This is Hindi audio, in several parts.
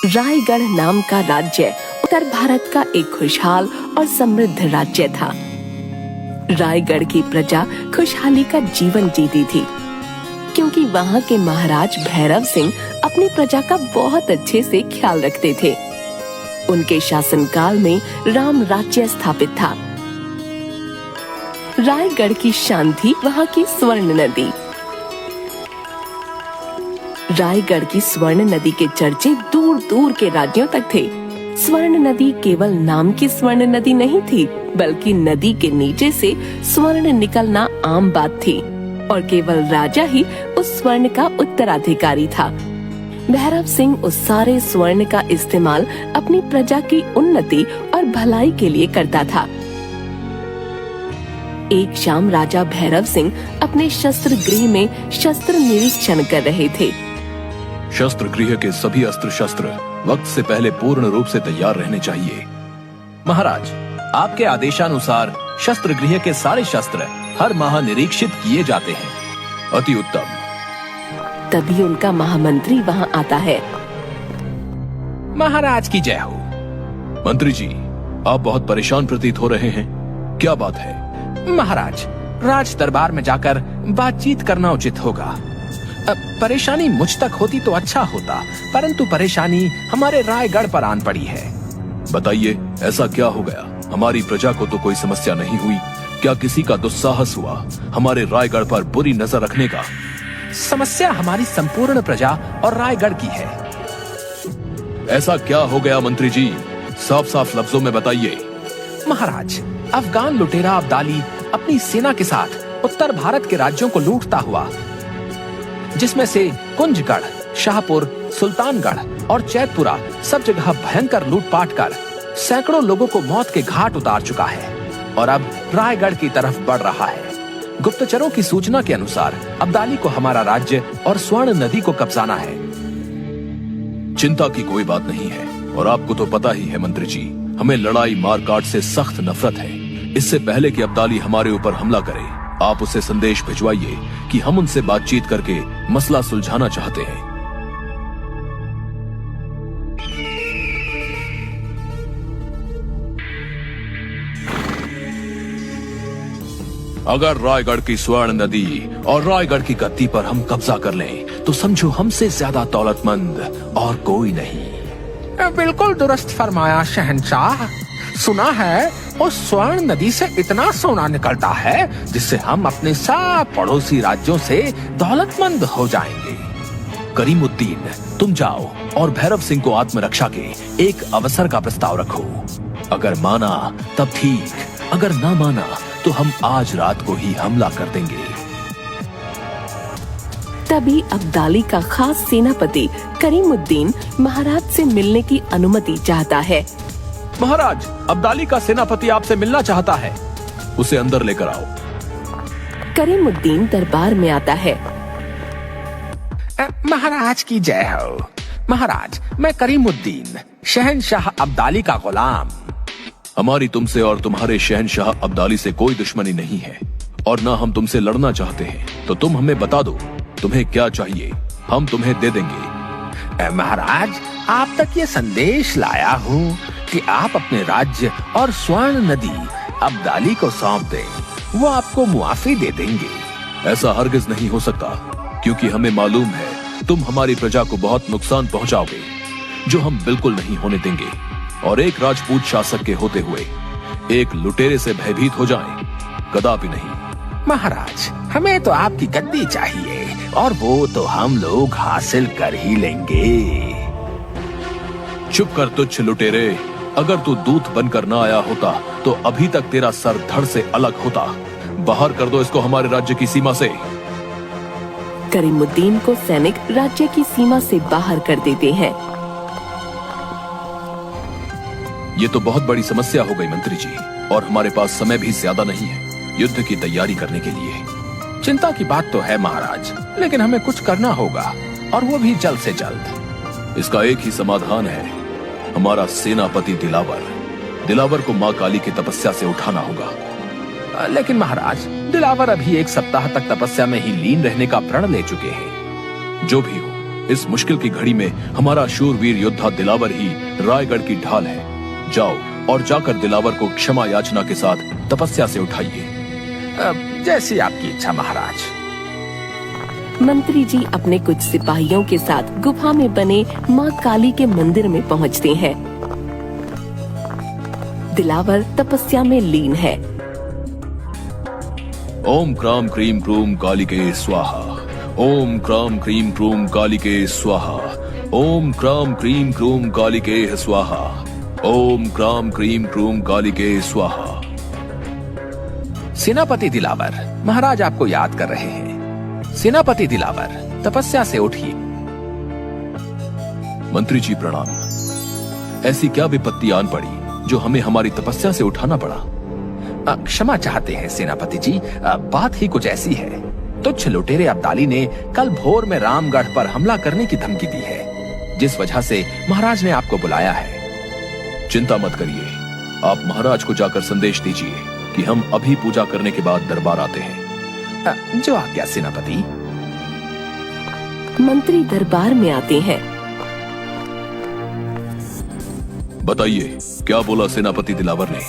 रायगढ़ नाम का राज्य उत्तर भारत का एक खुशहाल और समृद्ध राज्य था। रायगढ़ की प्रजा खुशहाली का जीवन जीती थी, क्योंकि वहाँ के महाराज भैरव सिंह अपनी प्रजा का बहुत अच्छे से ख्याल रखते थे। उनके शासनकाल में राम राज्य स्थापित था। रायगढ़ की शान थी वहाँ की स्वर्ण नदी। रायगढ़ की स्वर्ण नदी के चर्चे दूर दूर के राज्यों तक थे। स्वर्ण नदी केवल नाम की स्वर्ण नदी नहीं थी, बल्कि नदी के नीचे से स्वर्ण निकलना आम बात थी और केवल राजा ही उस स्वर्ण का उत्तराधिकारी था। भैरव सिंह उस सारे स्वर्ण का इस्तेमाल अपनी प्रजा की उन्नति और भलाई के लिए करता था। एक शाम राजा भैरव सिंह अपने शस्त्र गृह में शस्त्र निरीक्षण कर रहे थे। शस्त्र गृह के सभी अस्त्र शस्त्र वक्त से पहले पूर्ण रूप से तैयार रहने चाहिए। महाराज, आपके आदेशानुसार शस्त्र गृह के सारे शस्त्र हर माह निरीक्षित किए जाते हैं। अति उत्तम। तभी उनका महामंत्री वहाँ आता है। महाराज की जय हो। मंत्री जी, आप बहुत परेशान प्रतीत हो रहे हैं, क्या बात है? महाराज, राज दरबार में जाकर बातचीत करना उचित होगा। परेशानी मुझ तक होती तो अच्छा होता, परंतु परेशानी हमारे रायगढ़ पर आन पड़ी है। बताइए, ऐसा क्या हो गया? हमारी प्रजा को तो कोई समस्या नहीं हुई, क्या किसी का दुस्साहस हुआ हमारे रायगढ़ पर बुरी नजर रखने का? समस्या हमारी संपूर्ण प्रजा और रायगढ़ की है। ऐसा क्या हो गया मंत्री जी? साफ साफ लफ्जों में बताइए। महाराज, अफगान लुटेरा अब्दाली अपनी सेना के साथ उत्तर भारत के राज्यों को लूटता हुआ, जिसमें से कुंजगढ़, शाहपुर, सुल्तानगढ़ और चैतपुरा सब जगह भयंकर लूटपाट कर सैकड़ों लोगों को मौत के घाट उतार चुका है और अब रायगढ़ की तरफ बढ़ रहा है। गुप्तचरों की सूचना के अनुसार अब्दाली को हमारा राज्य और स्वर्ण नदी को कब्जाना है। चिंता की कोई बात नहीं है, और आपको तो पता ही है मंत्री जी, हमें लड़ाई मारकाट से सख्त नफरत है। इससे पहले कि अब्दाली हमारे ऊपर हमला करे, आप उसे संदेश भिजवाइए कि हम उनसे बातचीत करके मसला सुलझाना चाहते हैं। अगर रायगढ़ की स्वर्ण नदी और रायगढ़ की गद्दी पर हम कब्जा कर लें, तो समझो हमसे ज्यादा दौलतमंद और कोई नहीं। बिल्कुल दुरुस्त फरमाया शहंशाह। सुना है उस स्वर्ण नदी से इतना सोना निकलता है जिससे हम अपने सब पड़ोसी राज्यों से दौलतमंद हो जाएंगे। करीमुद्दीन, तुम जाओ और भैरव सिंह को आत्मरक्षा के एक अवसर का प्रस्ताव रखो। अगर माना तब ठीक, अगर ना माना तो हम आज रात को ही हमला कर देंगे। तभी अब्दाली का खास सेनापति करीमुद्दीन महाराज से मिलने की अनुमति चाहता है। महाराज, अब्दाली का सेनापति आपसे मिलना चाहता है। उसे अंदर लेकर आओ। करीमुद्दीन दरबार में आता है। महाराज की जय हो। महाराज, मैं करीमुद्दीन, शहंशाह अब्दाली का गुलाम। हमारी तुमसे और तुम्हारे शहंशाह अब्दाली से कोई दुश्मनी नहीं है, और ना हम तुमसे लड़ना चाहते हैं। तो तुम हमें बता दो, तुम्हें क्या चाहिए, हम तुम्हें दे देंगे। महाराज, आप तक ये संदेश लाया हूँ कि आप अपने राज्य और स्वर्ण नदी अब्दाली को सौंप दें, वो आपको मुआफी दे देंगे। ऐसा हरगिज नहीं हो सकता, क्योंकि हमें मालूम है तुम हमारी प्रजा को बहुत नुकसान पहुंचाओगे, जो हम बिल्कुल नहीं होने देंगे। और एक राजपूत शासक के होते हुए एक लुटेरे से भयभीत हो जाएं, कदापि नहीं। महाराज, हमें तो आपकी गद्दी चाहिए, और वो तो हम लोग हासिल कर ही लेंगे। चुप कर तुच्छ लुटेरे, अगर तू दूत बनकर ना आया होता तो अभी तक तेरा सर धड़ से अलग होता। बाहर कर दो इसको हमारे राज्य की सीमा से। करीमुद्दीन को सैनिक राज्य की सीमा से बाहर कर देते हैं। ये तो बहुत बड़ी समस्या हो गई मंत्री जी, और हमारे पास समय भी ज्यादा नहीं है युद्ध की तैयारी करने के लिए। चिंता की बात तो है महाराज, लेकिन हमें कुछ करना होगा, और वो भी जल्द से जल्द। इसका एक ही समाधान है, हमारा सेनापति दिलावर को माँ काली की तपस्या से उठाना होगा। लेकिन महाराज, दिलावर अभी एक सप्ताह तक तपस्या में ही लीन रहने का प्रण ले चुके हैं। जो भी हो, इस मुश्किल की घड़ी में हमारा शूरवीर योद्धा दिलावर ही रायगढ़ की ढाल है। जाओ और जाकर दिलावर को क्षमा याचना के साथ तपस्या से उठाइए। जैसी आपकी इच्छा महाराज। मंत्री जी अपने कुछ सिपाहियों के साथ गुफा में बने माँ काली के मंदिर में पहुँचते हैं। दिलावर तपस्या में लीन है। ओम क्राम क्रीम क्रूम कालिके स्वाहा। ओम क्राम क्रीम क्रूम कालिके स्वाहा। ओम क्राम क्रीम क्रूम कालिके स्वाहा। ओम क्राम क्रीम क्रूम कालिके स्वाहा। सेनापति दिलावर, महाराज आपको याद कर रहे हैं। सेनापति दिलावर, तपस्या से उठिए। मंत्री जी प्रणाम। ऐसी क्या विपत्ति आन पड़ी जो हमें हमारी तपस्या से उठाना पड़ा? क्षमा चाहते हैं सेनापति जी, बात ही कुछ ऐसी है। तुच्छ लुटेरे अब्दाली ने कल भोर में रामगढ़ पर हमला करने की धमकी दी है, जिस वजह से महाराज ने आपको बुलाया है। चिंता मत करिए, आप महाराज को जाकर संदेश दीजिए कि हम अभी पूजा करने के बाद दरबार आते हैं। जो आज्ञा सेनापति। मंत्री दरबार में आते हैं। बताइए, क्या बोला सेनापति दिलावर ने?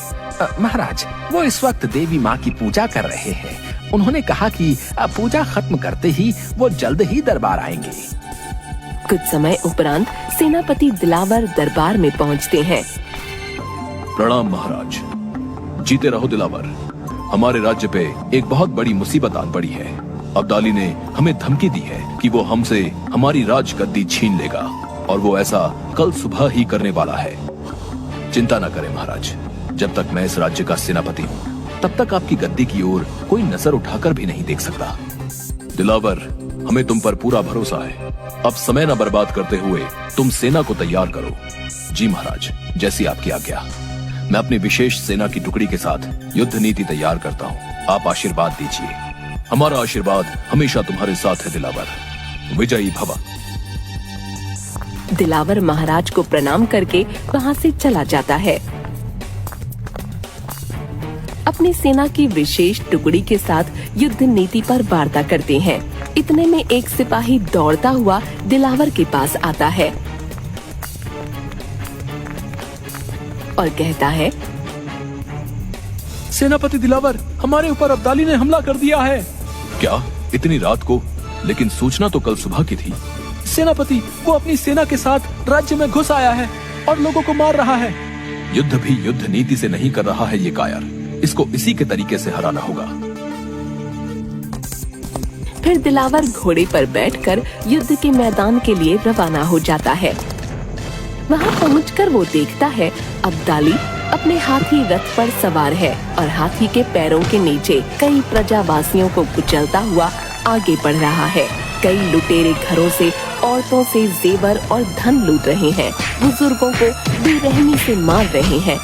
महाराज, वो इस वक्त देवी माँ की पूजा कर रहे हैं। उन्होंने कहा कि पूजा खत्म करते ही वो जल्द ही दरबार आएंगे। कुछ समय उपरांत सेनापति दिलावर दरबार में पहुंचते हैं। प्रणाम महाराज। जीते रहो दिलावर। हमारे राज्य पे एक बहुत बड़ी मुसीबत आन पड़ी है। अब्दाली ने हमें धमकी दी है कि वो हमसे हमारी राजगद्दी छीन लेगा, और वो ऐसा कल सुबह ही करने वाला है। चिंता न करें महाराज, जब तक मैं इस राज्य का सेनापति हूँ तब तक आपकी गद्दी की ओर कोई नजर उठाकर भी नहीं देख सकता। दिलावर, हमें तुम पर पूरा भरोसा है। अब समय न बर्बाद करते हुए तुम सेना को तैयार करो। जी महाराज, जैसी आपकी आज्ञा। मैं अपनी विशेष सेना की टुकड़ी के साथ युद्ध नीति तैयार करता हूँ। आप आशीर्वाद दीजिए। हमारा आशीर्वाद हमेशा तुम्हारे साथ है दिलावर। विजयी भव। दिलावर महाराज को प्रणाम करके वहाँ से चला जाता है। अपनी सेना की विशेष टुकड़ी के साथ युद्ध नीति पर वार्ता करते हैं। इतने में एक सिपाही दौड़ता हुआ दिलावर के पास आता है और कहता है, सेनापति दिलावर, हमारे ऊपर अब्दाली ने हमला कर दिया है। क्या इतनी रात को? लेकिन सूचना तो कल सुबह की थी। सेनापति, वो अपनी सेना के साथ राज्य में घुस आया है और लोगों को मार रहा है। युद्ध भी युद्ध नीति से नहीं कर रहा है ये कायर। इसको इसी के तरीके से हराना होगा। फिर दिलावर घोड़े पर बैठकर युद्ध के मैदान के लिए रवाना हो जाता है। वहाँ पहुंचकर वो देखता है अब्दाली अपने हाथी रथ पर सवार है और हाथी के पैरों के नीचे कई प्रजावासियों को कुचलता हुआ आगे बढ़ रहा है। कई लुटेरे घरों से औरतों से जेवर और धन लूट रहे हैं। बुजुर्गों को बेरहमी से मार रहे हैं।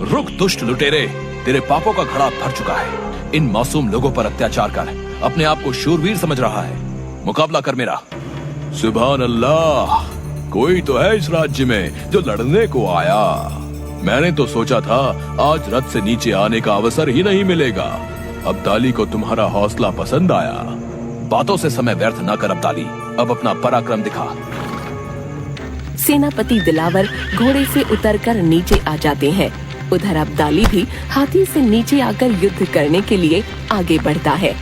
रुक दुष्ट लुटेरे, तेरे पापों का घड़ा भर चुका है। इन मासूम लोगों पर अत्याचार कर अपने आप को शूरवीर समझ रहा है। मुकाबला कर मेरा। सुभान अल्लाह, कोई तो है इस राज्य में जो लड़ने को आया। मैंने तो सोचा था आज रथ से नीचे आने का अवसर ही नहीं मिलेगा। अब्दाली को तुम्हारा हौसला पसंद आया। बातों से समय व्यर्थ न कर अब्दाली, अब अपना पराक्रम दिखा। सेनापति दिलावर घोड़े से उतरकर नीचे आ जाते हैं। उधर अब्दाली भी हाथी से नीचे आकर युद्ध करने के लिए आगे बढ़ता है।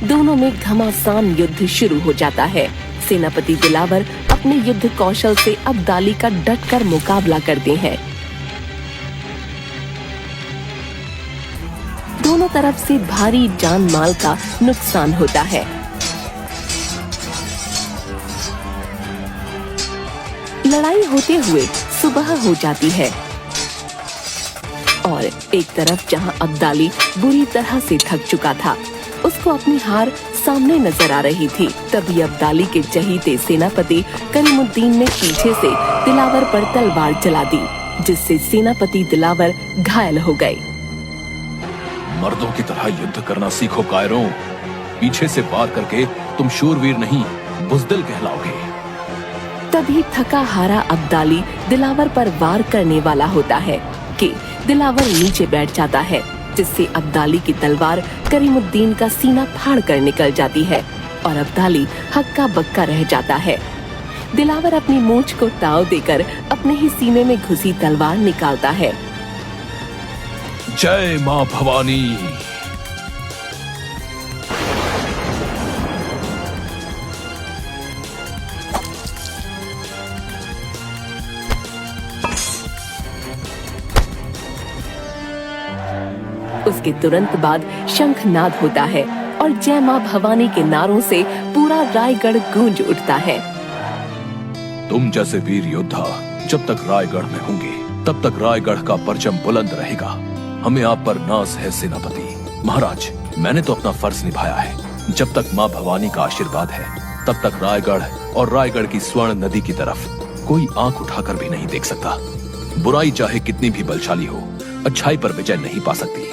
दोनों में घमासान युद्ध शुरू हो जाता है। सेनापति दिलावर अपने युद्ध कौशल से अब्दाली का डटकर मुकाबला करते हैं। दोनों तरफ से भारी जान माल का नुकसान होता है। लड़ाई होते हुए सुबह हो जाती है और एक तरफ जहां अब्दाली बुरी तरह से थक चुका था, उसको अपनी हार सामने नजर आ रही थी। तभी अब्दाली के चहीते सेनापति करीमुद्दीन ने पीछे से दिलावर पर तलवार चला दी, जिससे सेनापति दिलावर घायल हो गए। मर्दों की तरह युद्ध करना सीखो कायरों। पीछे से वार करके तुम शूरवीर नहीं बुज़दिल कहलाओगे। तभी थका हारा अब्दाली दिलावर पर वार करने वाला होता है कि दिलावर नीचे बैठ जाता है, जिससे अब्दाली की तलवार करीमुद्दीन का सीना फाड़ कर निकल जाती है। और अब्दाली हक्का बक्का रह जाता है। दिलावर अपनी मूंछ को ताव देकर अपने ही सीने में घुसी तलवार निकालता है। जय मां भवानी। उसके तुरंत बाद शंखनाद होता है और जय मां भवानी के नारों से पूरा रायगढ़ गूंज उठता है। तुम जैसे वीर योद्धा जब तक रायगढ़ में होंगे तब तक रायगढ़ का परचम बुलंद रहेगा। हमें आप पर नाज है सेनापति। महाराज, मैंने तो अपना फर्ज निभाया है। जब तक मां भवानी का आशीर्वाद है तब तक रायगढ़ और रायगढ़ की स्वर्ण नदी की तरफ कोई आंख उठाकर भी नहीं देख सकता। बुराई चाहे कितनी भी बलशाली हो, अच्छाई पर विजय नहीं पा सकती।